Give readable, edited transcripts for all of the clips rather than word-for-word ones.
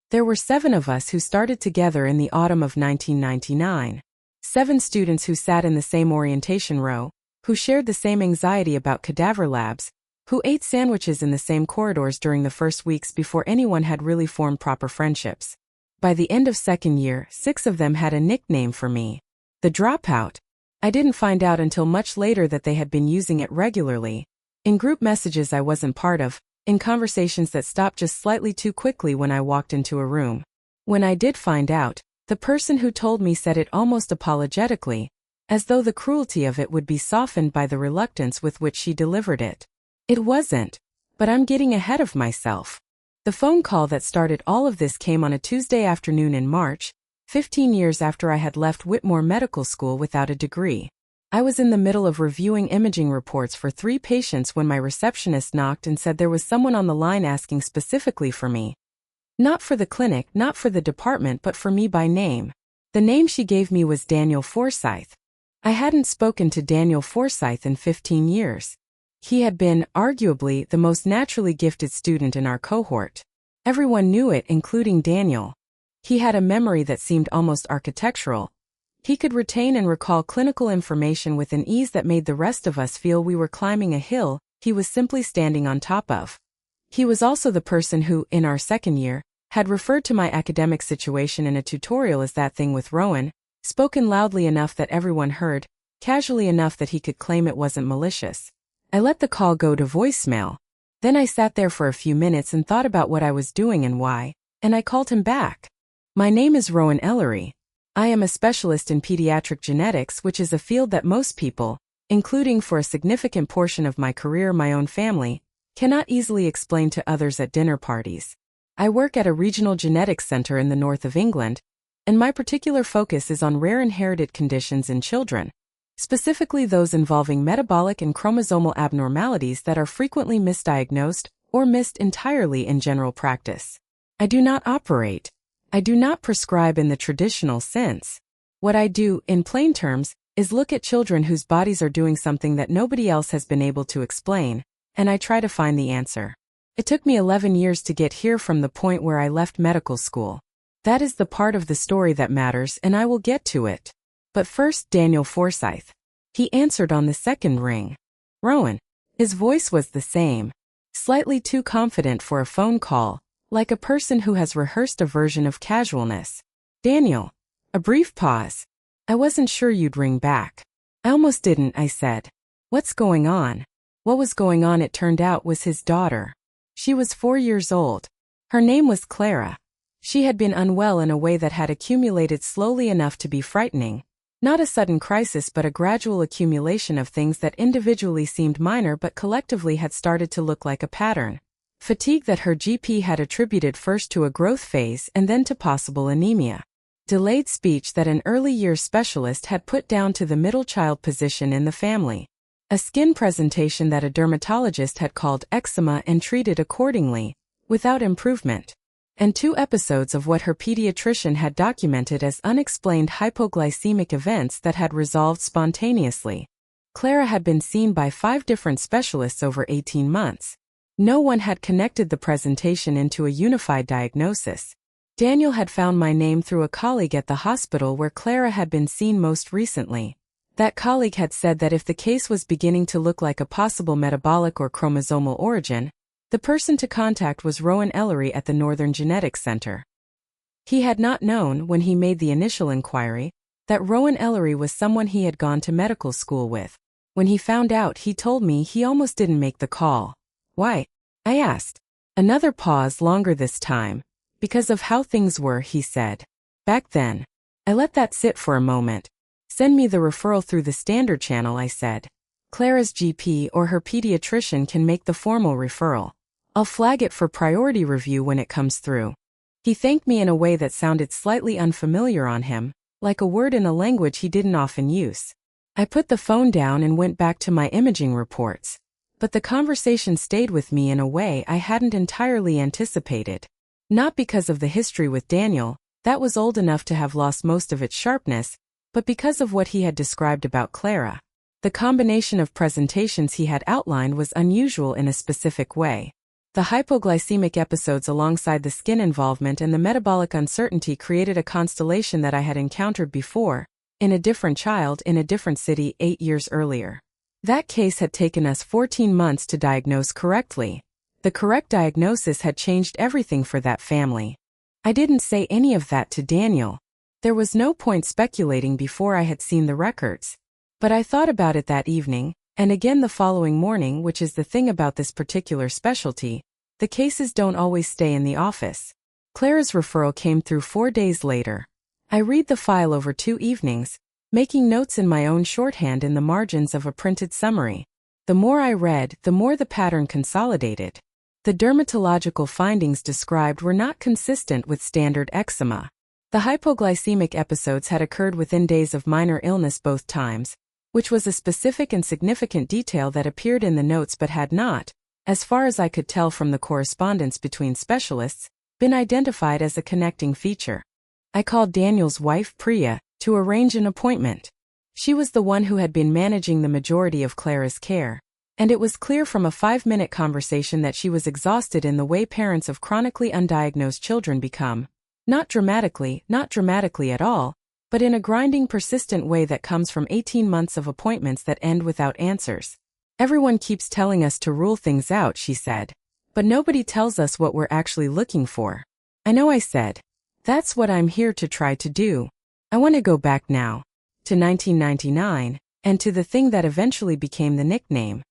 There were 7 of us who started together in the autumn of 1999. 7 students who sat in the same orientation row, who shared the same anxiety about cadaver labs, who ate sandwiches in the same corridors during the first weeks before anyone had really formed proper friendships. By the end of second year, 6 of them had a nickname for me. The Dropout. I didn't find out until much later that they had been using it regularly. In group messages I wasn't part of, in conversations that stopped just slightly too quickly when I walked into a room. When I did find out, the person who told me said it almost apologetically, as though the cruelty of it would be softened by the reluctance with which she delivered it. It wasn't. But I'm getting ahead of myself. The phone call that started all of this came on a Tuesday afternoon in March, 15 years after I had left Whitmore Medical School without a degree. I was in the middle of reviewing imaging reports for 3 patients when my receptionist knocked and said there was someone on the line asking specifically for me. Not for the clinic, not for the department, but for me by name. The name she gave me was Daniel Forsyth. I hadn't spoken to Daniel Forsyth in 15 years. He had been, arguably, the most naturally gifted student in our cohort. Everyone knew it, including Daniel. He had a memory that seemed almost architectural. He could retain and recall clinical information with an ease that made the rest of us feel we were climbing a hill he was simply standing on top of. He was also the person who, in our second year, had referred to my academic situation in a tutorial as that thing with Rowan, spoken loudly enough that everyone heard, casually enough that he could claim it wasn't malicious. I let the call go to voicemail. Then I sat there for a few minutes and thought about what I was doing and why, and I called him back. My name is Rowan Ellery. I am a specialist in pediatric genetics, which is a field that most people, including for a significant portion of my career my own family, cannot easily explain to others at dinner parties. I work at a regional genetics center in the north of England, and my particular focus is on rare inherited conditions in children, specifically those involving metabolic and chromosomal abnormalities that are frequently misdiagnosed or missed entirely in general practice. I do not prescribe in the traditional sense. What I do, in plain terms, is look at children whose bodies are doing something that nobody else has been able to explain, and I try to find the answer. It took me 11 years to get here from the point where I left medical school. That is the part of the story that matters, and I will get to it. But first, Daniel Forsyth. He answered on the second ring. Rowan. His voice was the same. Slightly too confident for a phone call, like a person who has rehearsed a version of casualness. Daniel. A brief pause. I wasn't sure you'd ring back. I almost didn't, I said. What's going on? What was going on, it turned out, was his daughter. She was 4 years old. Her name was Clara. She had been unwell in a way that had accumulated slowly enough to be frightening. Not a sudden crisis, but a gradual accumulation of things that individually seemed minor but collectively had started to look like a pattern. Fatigue that her GP had attributed first to a growth phase and then to possible anemia. Delayed speech that an early years specialist had put down to the middle child position in the family. A skin presentation that a dermatologist had called eczema and treated accordingly, without improvement. And 2 episodes of what her pediatrician had documented as unexplained hypoglycemic events that had resolved spontaneously. Clara had been seen by 5 different specialists over 18 months. No one had connected the presentation into a unified diagnosis. Daniel had found my name through a colleague at the hospital where Clara had been seen most recently. That colleague had said that if the case was beginning to look like a possible metabolic or chromosomal origin, the person to contact was Rowan Ellery at the Northern Genetics Center. He had not known, when he made the initial inquiry, that Rowan Ellery was someone he had gone to medical school with. When he found out, he told me he almost didn't make the call. Why? I asked. Another pause, longer this time. Because of how things were, he said. Back then. I let that sit for a moment. Send me the referral through the standard channel, I said. Clara's GP or her pediatrician can make the formal referral. I'll flag it for priority review when it comes through. He thanked me in a way that sounded slightly unfamiliar on him, like a word in a language he didn't often use. I put the phone down and went back to my imaging reports. But the conversation stayed with me in a way I hadn't entirely anticipated. Not because of the history with Daniel, that was old enough to have lost most of its sharpness, but because of what he had described about Clara. The combination of presentations he had outlined was unusual in a specific way. The hypoglycemic episodes alongside the skin involvement and the metabolic uncertainty created a constellation that I had encountered before, in a different child in a different city 8 years earlier. That case had taken us 14 months to diagnose correctly. The correct diagnosis had changed everything for that family. I didn't say any of that to Daniel. There was no point speculating before I had seen the records. But I thought about it that evening, and again the following morning, which is the thing about this particular specialty. The cases don't always stay in the office. Clara's referral came through 4 days later. I read the file over 2 evenings, making notes in my own shorthand in the margins of a printed summary. The more I read, the more the pattern consolidated. The dermatological findings described were not consistent with standard eczema. The hypoglycemic episodes had occurred within days of minor illness both times, which was a specific and significant detail that appeared in the notes but had not, as far as I could tell from the correspondence between specialists, been identified as a connecting feature. I called Daniel's wife, Priya, to arrange an appointment. She was the one who had been managing the majority of Clara's care, and it was clear from a 5-minute conversation that she was exhausted in the way parents of chronically undiagnosed children become. Not dramatically at all, but in a grinding, persistent way that comes from 18 months of appointments that end without answers. Everyone keeps telling us to rule things out, she said. But nobody tells us what we're actually looking for. I know, I said. That's what I'm here to try to do. I want to go back now, to 1999, and to the thing that eventually became the nickname.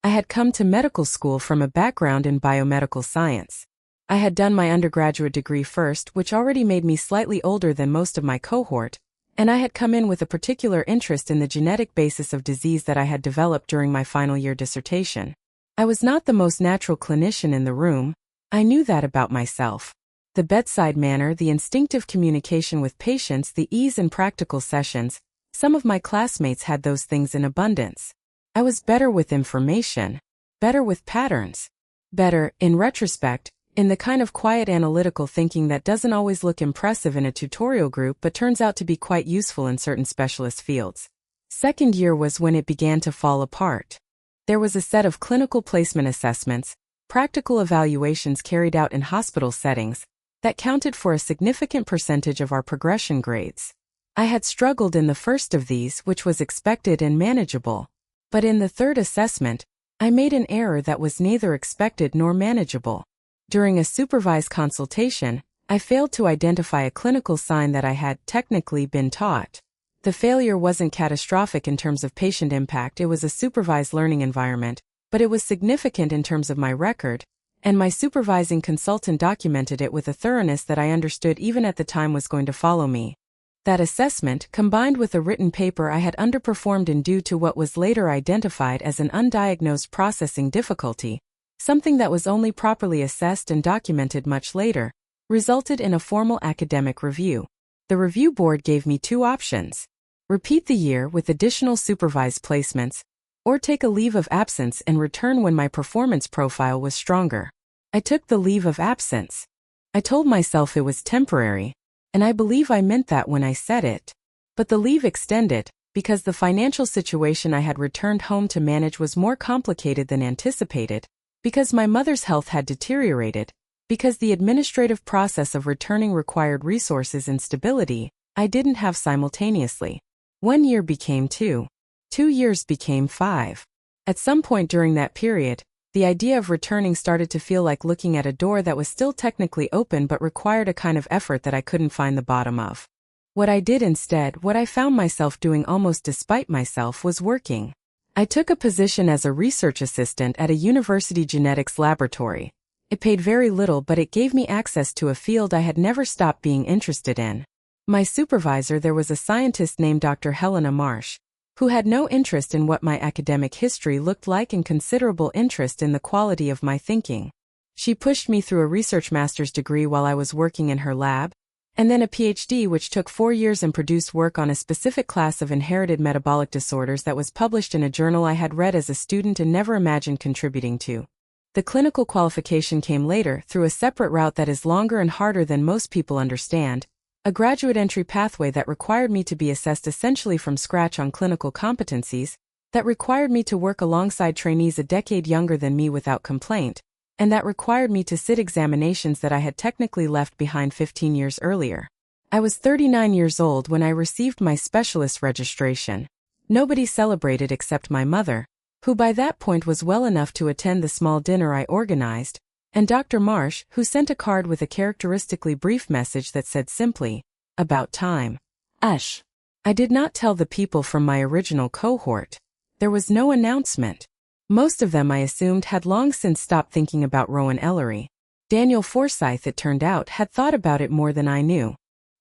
I had come to medical school from a background in biomedical science. I had done my undergraduate degree first, which already made me slightly older than most of my cohort, and I had come in with a particular interest in the genetic basis of disease that I had developed during my final year dissertation. I was not the most natural clinician in the room. I knew that about myself. The bedside manner, the instinctive communication with patients, the ease in practical sessions, some of my classmates had those things in abundance. I was better with information, better with patterns, better, in retrospect, in the kind of quiet analytical thinking that doesn't always look impressive in a tutorial group but turns out to be quite useful in certain specialist fields. Second year was when it began to fall apart. There was a set of clinical placement assessments, practical evaluations carried out in hospital settings, that counted for a significant percentage of our progression grades. I had struggled in the first of these, which was expected and manageable. But in the third assessment, I made an error that was neither expected nor manageable. During a supervised consultation, I failed to identify a clinical sign that I had technically been taught. The failure wasn't catastrophic in terms of patient impact, it was a supervised learning environment, but it was significant in terms of my record, and my supervising consultant documented it with a thoroughness that I understood even at the time was going to follow me. That assessment, combined with a written paper I had underperformed in due to what was later identified as an undiagnosed processing difficulty, something that was only properly assessed and documented much later, resulted in a formal academic review. The review board gave me 2 options: repeat the year with additional supervised placements, or take a leave of absence and return when my performance profile was stronger. I took the leave of absence. I told myself it was temporary, and I believe I meant that when I said it. But the leave extended, because the financial situation I had returned home to manage was more complicated than anticipated, because my mother's health had deteriorated, because the administrative process of returning required resources and stability I didn't have simultaneously. 1 year became 2. 2 years became 5. At some point during that period, the idea of returning started to feel like looking at a door that was still technically open but required a kind of effort that I couldn't find the bottom of. What I did instead, what I found myself doing almost despite myself, was working. I took a position as a research assistant at a university genetics laboratory. It paid very little, but it gave me access to a field I had never stopped being interested in. My supervisor there was a scientist named Dr. Helena Marsh, who had no interest in what my academic history looked like and considerable interest in the quality of my thinking. She pushed me through a research master's degree while I was working in her lab, and then a PhD which took 4 years and produced work on a specific class of inherited metabolic disorders that was published in a journal I had read as a student and never imagined contributing to. The clinical qualification came later, through a separate route that is longer and harder than most people understand, a graduate entry pathway that required me to be assessed essentially from scratch on clinical competencies, that required me to work alongside trainees a decade younger than me without complaint, and that required me to sit examinations that I had technically left behind 15 years earlier. I was 39 years old when I received my specialist registration. Nobody celebrated except my mother, who by that point was well enough to attend the small dinner I organized, and Dr. Marsh, who sent a card with a characteristically brief message that said simply, "About time." Ush. I did not tell the people from my original cohort. There was no announcement. Most of them, I assumed, had long since stopped thinking about Rowan Ellery. Daniel Forsyth, it turned out, had thought about it more than I knew.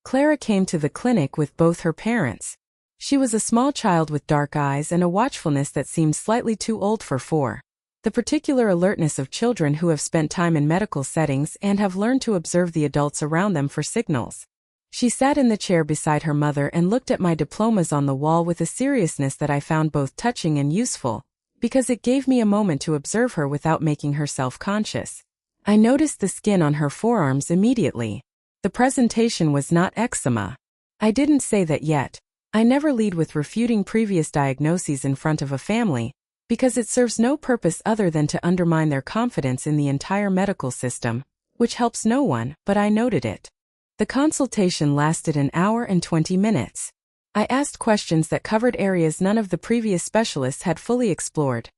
Clara came to the clinic with both her parents. She was a small child with dark eyes and a watchfulness that seemed slightly too old for 4. The particular alertness of children who have spent time in medical settings and have learned to observe the adults around them for signals. She sat in the chair beside her mother and looked at my diplomas on the wall with a seriousness that I found both touching and useful, because it gave me a moment to observe her without making her self-conscious. I noticed the skin on her forearms immediately. The presentation was not eczema. I didn't say that yet. I never lead with refuting previous diagnoses in front of a family, because it serves no purpose other than to undermine their confidence in the entire medical system, which helps no one, but I noted it. The consultation lasted an hour and 20 minutes. I asked questions that covered areas none of the previous specialists had fully explored.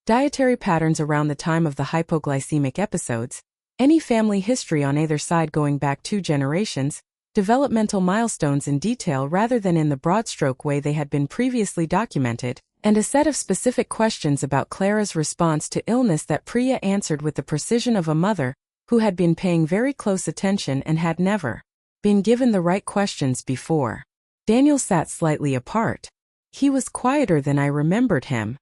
Dietary patterns around the time of the hypoglycemic episodes, any family history on either side going back 2 generations, developmental milestones in detail rather than in the broad stroke way they had been previously documented, and a set of specific questions about Clara's response to illness that Priya answered with the precision of a mother who had been paying very close attention and had never been given the right questions before. Daniel sat slightly apart. He was quieter than I remembered him.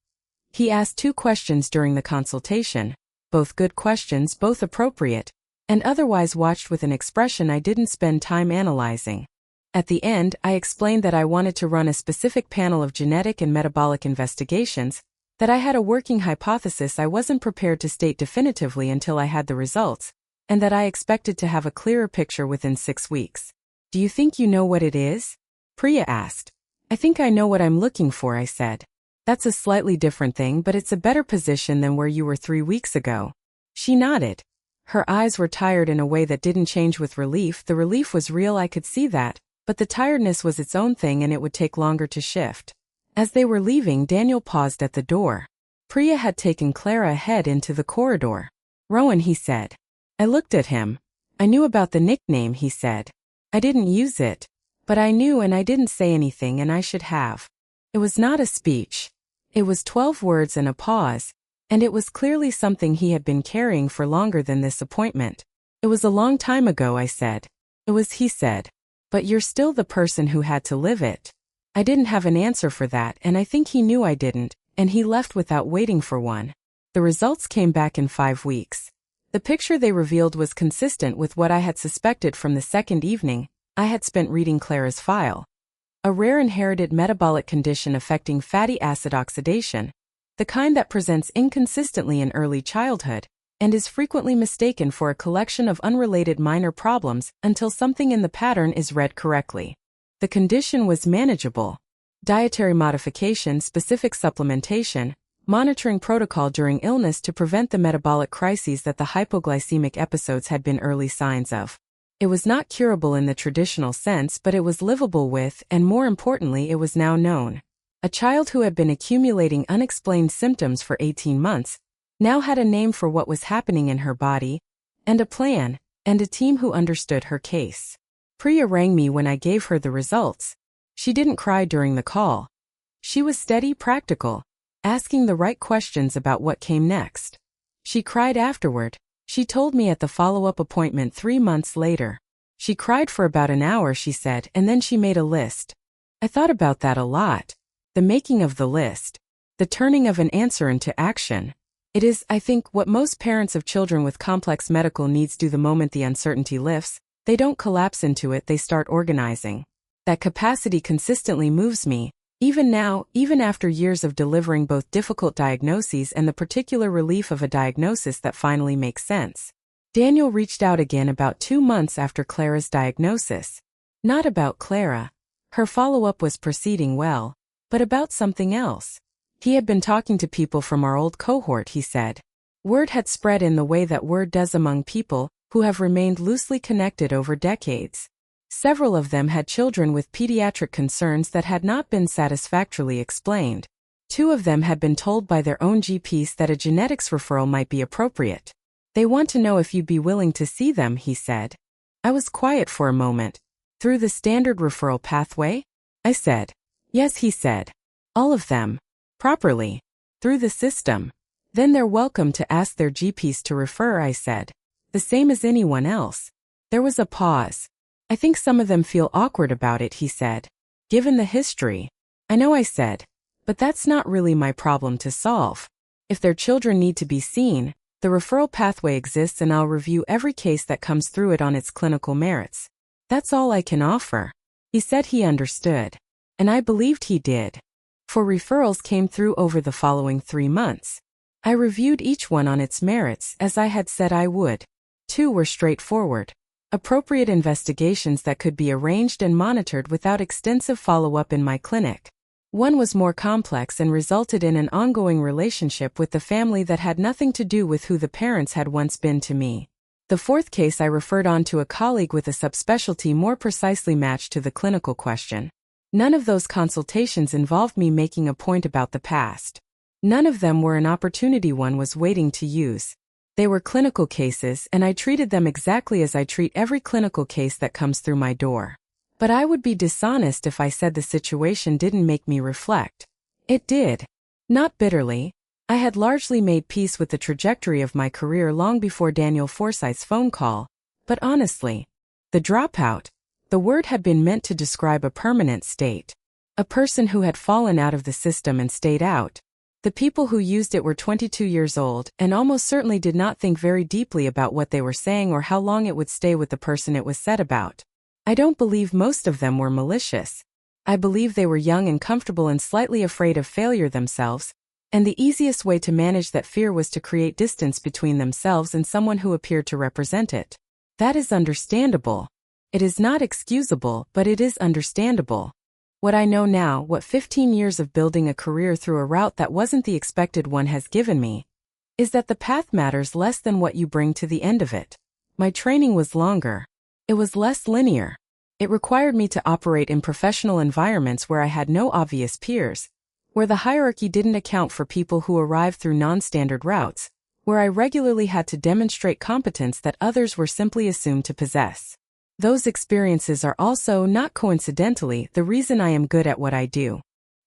He asked 2 questions during the consultation, both good questions, both appropriate, and otherwise watched with an expression I didn't spend time analyzing. At the end, I explained that I wanted to run a specific panel of genetic and metabolic investigations, that I had a working hypothesis I wasn't prepared to state definitively until I had the results, and that I expected to have a clearer picture within 6 weeks. "Do you think you know what it is?" Priya asked. "I think I know what I'm looking for," I said. "That's a slightly different thing, but it's a better position than where you were 3 weeks ago." She nodded. Her eyes were tired in a way that didn't change with relief. The relief was real, I could see that, but the tiredness was its own thing and it would take longer to shift. As they were leaving, Daniel paused at the door. Priya had taken Clara ahead into the corridor. "Rowan," he said. I looked at him. "I knew about the nickname," he said. "I didn't use it. But I knew and I didn't say anything, and I should have." It was not a speech. It was 12 words and a pause, and it was clearly something he had been carrying for longer than this appointment. "It was a long time ago," I said. "It was," he said. "But you're still the person who had to live it." I didn't have an answer for that, and I think he knew I didn't, and he left without waiting for one. The results came back in 5 weeks. The picture they revealed was consistent with what I had suspected from the second evening I had spent reading Clara's file. A rare inherited metabolic condition affecting fatty acid oxidation, the kind that presents inconsistently in early childhood, and is frequently mistaken for a collection of unrelated minor problems until something in the pattern is read correctly. The condition was manageable. Dietary modification, specific supplementation, monitoring protocol during illness to prevent the metabolic crises that the hypoglycemic episodes had been early signs of. It was not curable in the traditional sense, but it was livable with, and more importantly, it was now known. A child who had been accumulating unexplained symptoms for 18 months now had a name for what was happening in her body, and a plan, and a team who understood her case. Priya rang me when I gave her the results. She didn't cry during the call. She was steady, practical, asking the right questions about what came next. She cried afterward. She told me at the follow-up appointment 3 months later. She cried for about an hour, she said, and then she made a list. I thought about that a lot. The making of the list. The turning of an answer into action. It is, I think, what most parents of children with complex medical needs do the moment the uncertainty lifts. They don't collapse into it, they start organizing. That capacity consistently moves me. Even now, even after years of delivering both difficult diagnoses and the particular relief of a diagnosis that finally makes sense. Daniel reached out again about 2 months after Clara's diagnosis. Not about Clara. Her follow-up was proceeding well, but about something else. He had been talking to people from our old cohort, he said. Word had spread in the way that word does among people who have remained loosely connected over decades. Several of them had children with pediatric concerns that had not been satisfactorily explained. 2 of them had been told by their own GPs that a genetics referral might be appropriate. They want to know if you'd be willing to see them, he said. I was quiet for a moment. Through the standard referral pathway? I said. Yes, he said. All of them. Properly. Through the system. Then they're welcome to ask their GPs to refer, I said. The same as anyone else. There was a pause. I think some of them feel awkward about it, he said. Given the history. I know, I said. But that's not really my problem to solve. If their children need to be seen, the referral pathway exists and I'll review every case that comes through it on its clinical merits. That's all I can offer. He said he understood. And I believed he did. 4 referrals came through over the following 3 months. I reviewed each one on its merits as I had said I would. 2 were straightforward. Appropriate investigations that could be arranged and monitored without extensive follow-up in my clinic. 1 was more complex and resulted in an ongoing relationship with the family that had nothing to do with who the parents had once been to me. The 4th case I referred on to a colleague with a subspecialty more precisely matched to the clinical question. None of those consultations involved me making a point about the past. None of them were an opportunity one was waiting to use. They were clinical cases and I treated them exactly as I treat every clinical case that comes through my door. But I would be dishonest if I said the situation didn't make me reflect. It did. Not bitterly. I had largely made peace with the trajectory of my career long before Daniel Forsythe's phone call, but honestly, the dropout, the word had been meant to describe a permanent state. A person who had fallen out of the system and stayed out. The people who used it were 22 years old and almost certainly did not think very deeply about what they were saying or how long it would stay with the person it was said about. I don't believe most of them were malicious. I believe they were young and comfortable and slightly afraid of failure themselves, and the easiest way to manage that fear was to create distance between themselves and someone who appeared to represent it. That is understandable. It is not excusable, but it is understandable. What I know now, what 15 years of building a career through a route that wasn't the expected one has given me, is that the path matters less than what you bring to the end of it. My training was longer. It was less linear. It required me to operate in professional environments where I had no obvious peers, where the hierarchy didn't account for people who arrived through non-standard routes, where I regularly had to demonstrate competence that others were simply assumed to possess. Those experiences are also, not coincidentally, the reason I am good at what I do.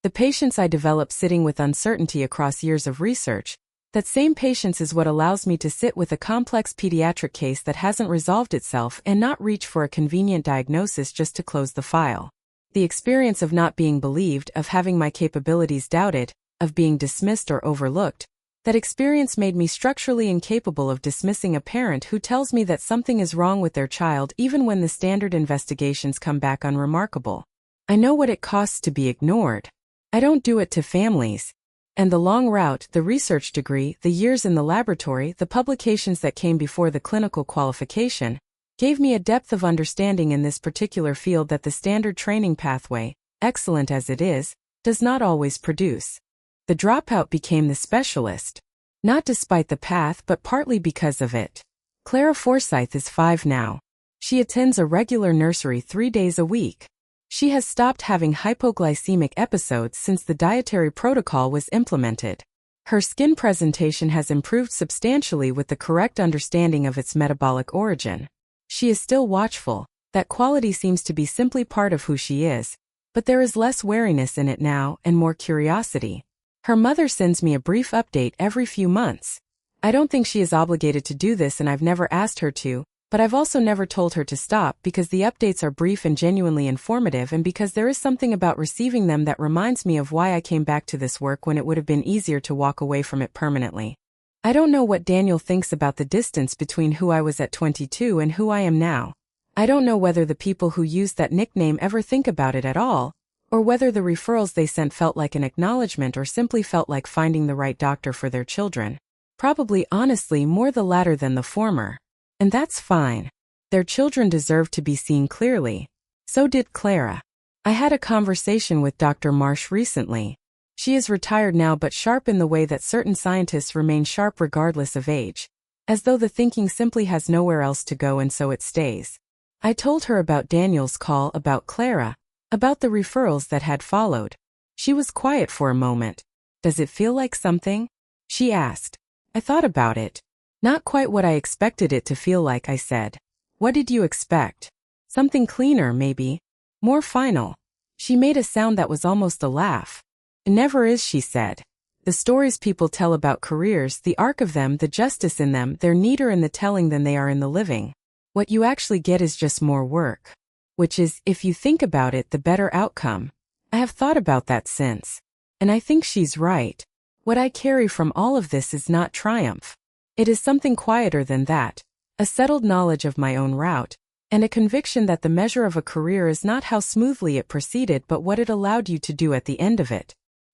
The patience I develop sitting with uncertainty across years of research, that same patience is what allows me to sit with a complex pediatric case that hasn't resolved itself and not reach for a convenient diagnosis just to close the file. The experience of not being believed, of having my capabilities doubted, of being dismissed or overlooked, that experience made me structurally incapable of dismissing a parent who tells me that something is wrong with their child even when the standard investigations come back unremarkable. I know what it costs to be ignored. I don't do it to families. And the long route, the research degree, the years in the laboratory, the publications that came before the clinical qualification, gave me a depth of understanding in this particular field that the standard training pathway, excellent as it is, does not always produce. The dropout became the specialist. Not despite the path but partly because of it. Clara Forsythe is 5 now. She attends a regular nursery 3 days a week. She has stopped having hypoglycemic episodes since the dietary protocol was implemented. Her skin presentation has improved substantially with the correct understanding of its metabolic origin. She is still watchful. That quality seems to be simply part of who she is, but there is less wariness in it now and more curiosity. Her mother sends me a brief update every few months. I don't think she is obligated to do this and I've never asked her to, but I've also never told her to stop because the updates are brief and genuinely informative and because there is something about receiving them that reminds me of why I came back to this work when it would have been easier to walk away from it permanently. I don't know what Daniel thinks about the distance between who I was at 22 and who I am now. I don't know whether the people who used that nickname ever think about it at all, or whether the referrals they sent felt like an acknowledgement or simply felt like finding the right doctor for their children. Probably honestly more the latter than the former. And that's fine. Their children deserve to be seen clearly. So did Clara. I had a conversation with Dr. Marsh recently. She is retired now but sharp in the way that certain scientists remain sharp regardless of age. As though the thinking simply has nowhere else to go and so it stays. I told her about Daniel's call, about Clara, about the referrals that had followed. She was quiet for a moment. Does it feel like something? She asked. I thought about it. Not quite what I expected it to feel like, I said. What did you expect? Something cleaner, maybe. More final. She made a sound that was almost a laugh. It never is, she said. The stories people tell about careers, the arc of them, the justice in them, they're neater in the telling than they are in the living. What you actually get is just more work. Which is, if you think about it, the better outcome. I have thought about that since. And I think she's right. What I carry from all of this is not triumph. It is something quieter than that. A settled knowledge of my own route, and a conviction that the measure of a career is not how smoothly it proceeded but what it allowed you to do at the end of it.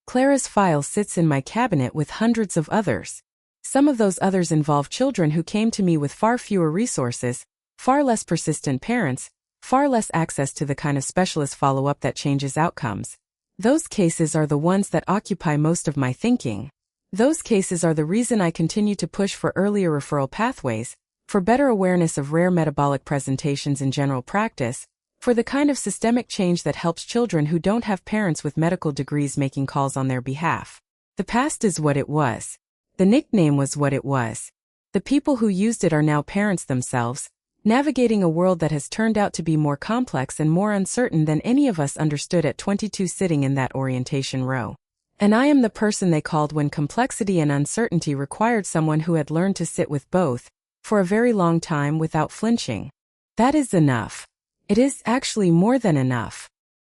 Clara's file sits in my cabinet with hundreds of others. Some of those others involve children who came to me with far fewer resources, far less persistent parents, far less access to the kind of specialist follow-up that changes outcomes. Those cases are the ones that occupy most of my thinking. Those cases are the reason I continue to push for earlier referral pathways, for better awareness of rare metabolic presentations in general practice, for the kind of systemic change that helps children who don't have parents with medical degrees making calls on their behalf. The past is what it was. The nickname was what it was. The people who used it are now parents themselves, navigating a world that has turned out to be more complex and more uncertain than any of us understood at 22 sitting in that orientation row. And I am the person they called when complexity and uncertainty required someone who had learned to sit with both, for a very long time without flinching. That is enough. It is actually more than enough.